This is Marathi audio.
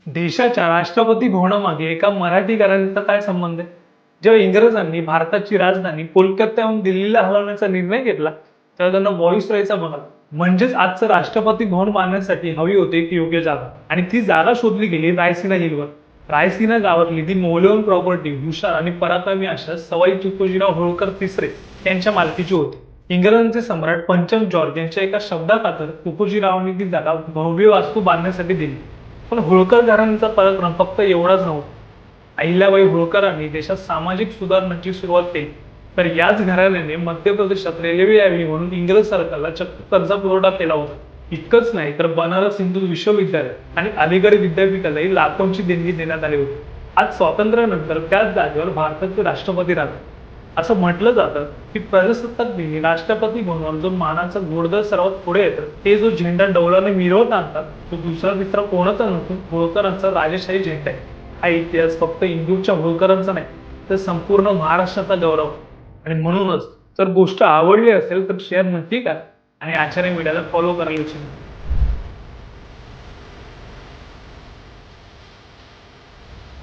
देशाच्या राष्ट्रपती भवनामागे एका मराठी घराण्याचा काय संबंध आहे? जेव्हा इंग्रजांनी भारताची राजधानी कोलकात्याहून दिल्लीला हलवण्याचा निर्णय घेतला, तेव्हा त्यांना व्हॉइसरॉयचा बघा म्हणजेच आजचं राष्ट्रपती भवन बांधण्यासाठी हवी होती एक योग्य जागा आणि ती जागा शोधली गेली रायसीना हिलवर. रायसीना गावातली ती मौल्यवान प्रॉपर्टी हुशार आणि पराक्रमी अशा सवाई तुकोजीराव होळकर तिसरे यांच्या मालकीची होती. इंग्रजांचे सम्राट पंचम जॉर्ज यांच्या एका शब्दाखातर तुकोजीरावांनी ती जागा भव्य वास्तू बांधण्यासाठी दिली. पण होळकर घराण्याचा पराक्रम फक्त एवढाच नव्हता. अहिल्याबाई होळकरांनी देशात सामाजिक सुधारणांची सुरुवात केली. तर याच घराण्याने मध्य प्रदेशात रेल्वे यावी म्हणून इंग्रज सरकारला चक्क कर्ज पुरवठा केला होता. इतकंच नाही तर बनारस हिंदू विश्वविद्यालय आणि अलीगढ विद्यापीठालाही लाखोंची देणगी देण्यात आली होती. आज स्वातंत्र्यानंतर त्याच जागेवर भारताचे राष्ट्रपती राहतात. असं म्हटलं जातं की प्रजासत्ताक दिनी राष्ट्रपती भवनावर जो मानाचा घोडदळ सर्वात पुढे येतं, ते जो झेंडा डौलाने मिरवत आणतात, तो दुसरा मित्र कोणाचा नसून होळकरांचा राजेशाही झेंडा आहे. हा इतिहास फक्त इंदूरच्या होळकरांचा नाही, तर संपूर्ण महाराष्ट्राचा गौरव. आणि म्हणूनच जर गोष्ट आवडली असेल तर शेअर नक्की करा आणि आचार्य मीडियाला फॉलो करायला विसरू नका.